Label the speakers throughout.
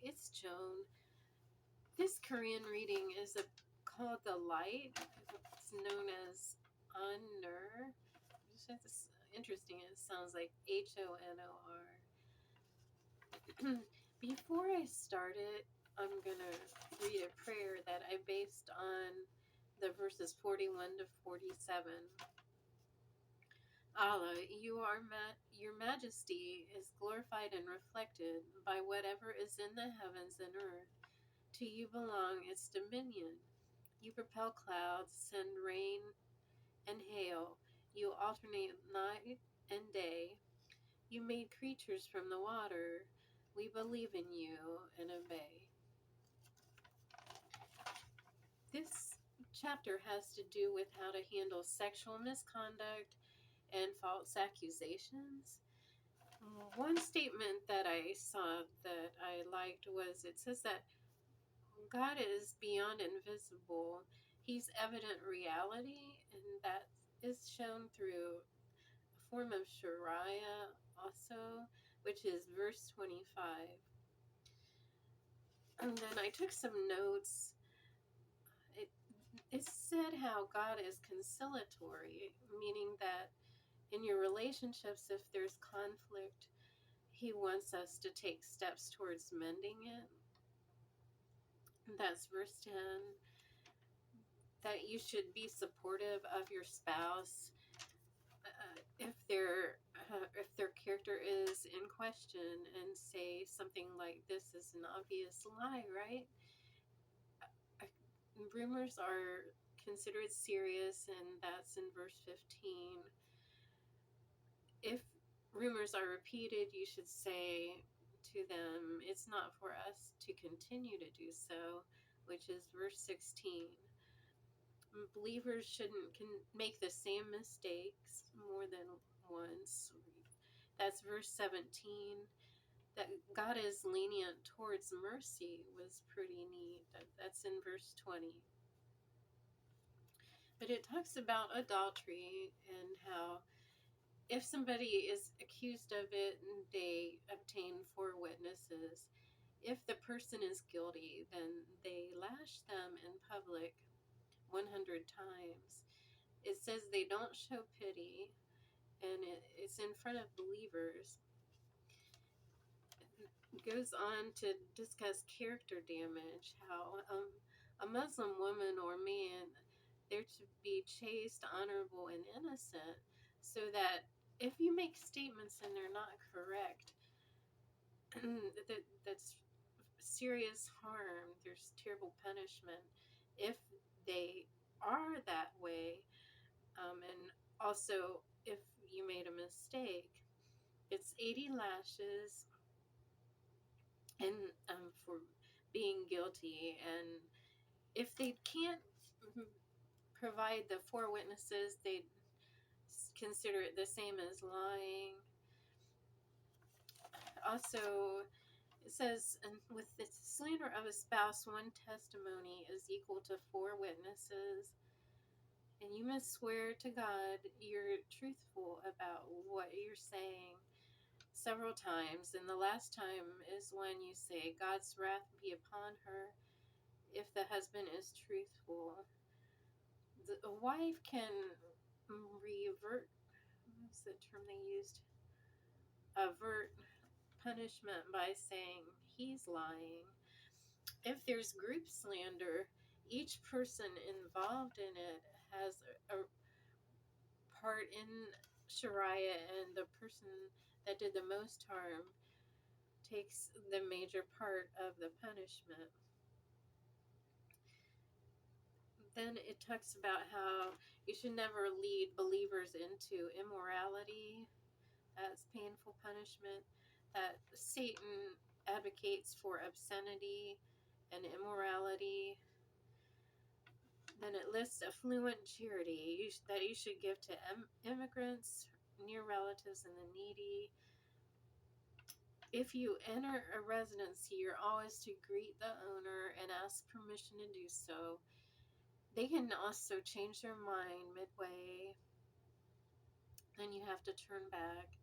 Speaker 1: it's Joan. This Korean reading is called The Light. It's known as Nur. It's interesting. It sounds like Honor. Before I start it, I'm going to read a prayer that I based on the verses 41 to 47. Allah, your majesty is glorified and reflected by whatever is in the heavens and earth. To you belong its dominion. You propel clouds, send rain and hail. You alternate night and day. You made creatures from the water. We believe in you and obey. This chapter has to do with how to handle sexual misconduct and false accusations. One statement that I saw that I liked was, it says that God is beyond invisible. He's evident reality, and that is shown through a form of Sharia also, which is verse 25. And then I took some notes. It said how God is conciliatory, meaning that in your relationships, if there's conflict, He wants us to take steps towards mending it. And that's verse 10. That you should be supportive of your spouse if their character is in question, and say something like, "This is an obvious lie," right? Rumors are considered serious, and that's in verse 15. If rumors are repeated, you should say to them, "It's not for us to continue to do so," which is verse 16. Believers shouldn't make the same mistakes more than once. That's verse 17. That God is lenient towards mercy was pretty neat. That's in verse 20. But it talks about adultery and how if somebody is accused of it, they obtain 4 witnesses. If the person is guilty, then they lash them in public 100 times. It says they don't show pity, and it's in front of believers. It goes on to discuss character damage, how a Muslim woman or man, they're to be chaste, honorable, and innocent, so that if you make statements and they're not correct, that's serious harm. There's terrible punishment if they are that way. And also, if you made a mistake, it's 80 lashes and for being guilty. And if they can't provide the 4 witnesses, they consider it the same as lying. Also, it says, and with the slander of a spouse, 1 testimony is equal to 4 witnesses. And you must swear to God you're truthful about what you're saying several times. And the last time is when you say, "God's wrath be upon her," if the husband is truthful. The wife can revert, what's the term they used? Avert punishment by saying he's lying. If there's group slander, each person involved in it has a part in Sharia, and the person that did the most harm takes the major part of the punishment. Then it talks about how you should never lead believers into immorality. That's painful punishment. That Satan advocates for obscenity and immorality. Then it lists affluent charity that you should give to immigrants, near relatives, and the needy. If you enter a residency, you're always to greet the owner and ask permission to do so. They can also change their mind midway, and you have to turn back.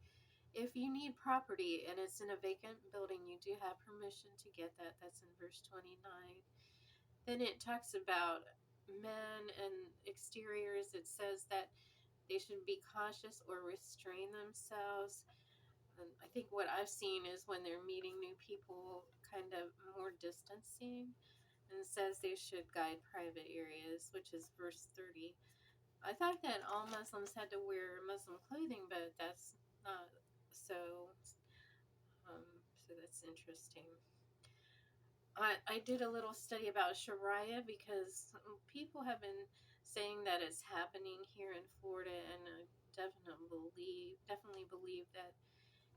Speaker 1: if you need property and it's in a vacant building, you do have permission to get that. That's in verse 29. Then it talks about men and exteriors. It says that they should be cautious or restrain themselves. And I think what I've seen is when they're meeting new people, kind of more distancing, and it says they should guide private areas, which is verse 30. I thought that all Muslims had to wear Muslim clothing, but that's not so. So that's interesting. I did a little study about Sharia because people have been saying that it's happening here in Florida, and I definitely believe that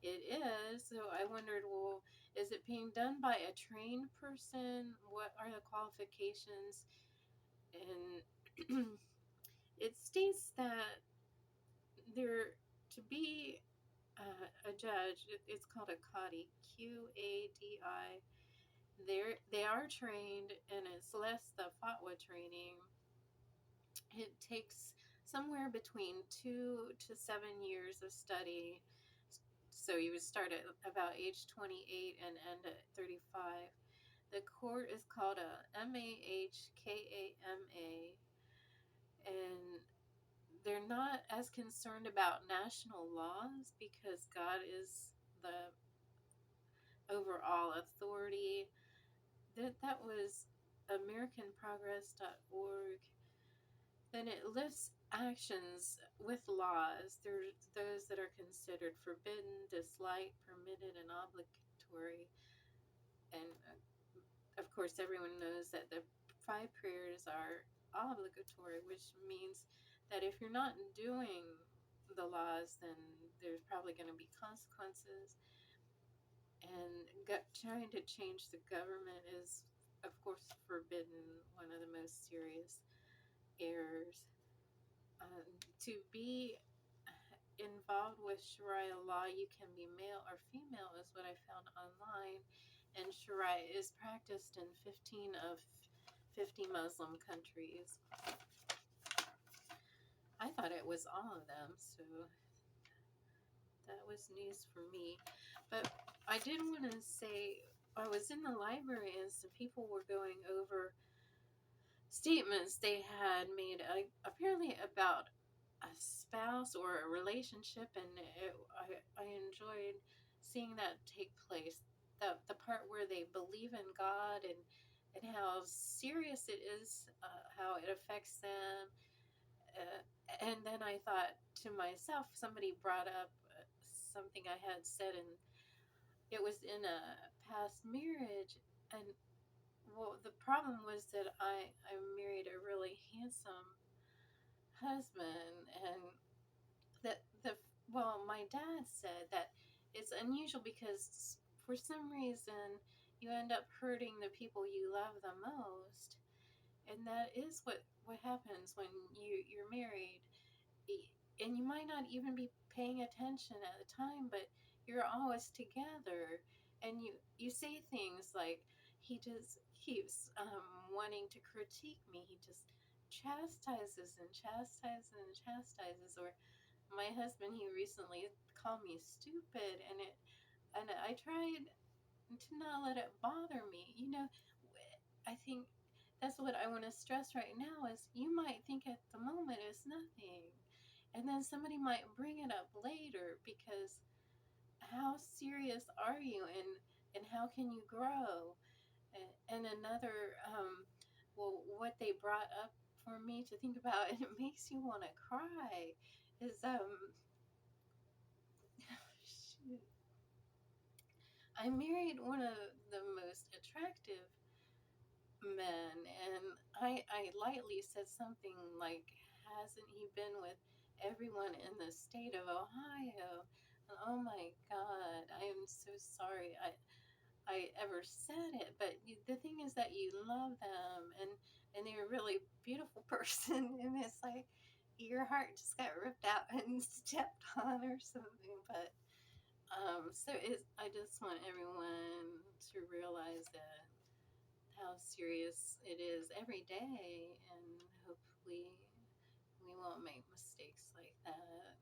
Speaker 1: it is. So I wondered, well, is it being done by a trained person? What are the qualifications? And it states that there to be a judge, it's called a Qadi, Qadi. They are trained, and it's less the fatwa training. It takes somewhere between 2 to 7 years of study. So you would start at about age 28 and end at 35. The court is called a MAHKAMA, and they're not as concerned about national laws because God is the overall authority. That was AmericanProgress.org. Then it lists actions with laws. There's those that are considered forbidden, disliked, permitted, and obligatory. And of course, everyone knows that the 5 prayers are obligatory, which means that if you're not doing the laws, then there's probably going to be consequences. And trying to change the government is, of course, forbidden, one of the most serious errors. To be involved with Sharia law, you can be male or female, is what I found online. And Sharia is practiced in 15 of 50 Muslim countries. I thought it was all of them, so that was news for me. But I did want to say, I was in the library and some people were going over statements they had made, apparently about a spouse or a relationship, and I enjoyed seeing that take place. The part where they believe in God, and how serious it is, how it affects them. And then I thought to myself, somebody brought up something I had said, and it was in a past marriage. And well, the problem was that I married a really handsome husband, and the well, my dad said that it's unusual because for some reason you end up hurting the people you love the most, and that is what happens when you're married. And you might not even be paying attention at the time, but you're always together, and you say things like, he just keeps wanting to critique me. He just chastises and chastises and chastises. Or my husband, he recently called me stupid, and I tried to not let it bother me. I think that's what I want to stress right now is you might think at the moment it's nothing, and then somebody might bring it up later, because how serious are you, and how can you grow? And another, well, what they brought up for me to think about, and it makes you want to cry, is I married one of the most attractive men, and I lightly said something like, hasn't he been with everyone in the state of Ohio? And oh my God, I am so sorry I ever said it. But the thing is that you love them, and they're a really beautiful person, and it's like your heart just got ripped out and stepped on or something. But I just want everyone to realize that how serious it is every day, and hopefully we won't make mistakes like that.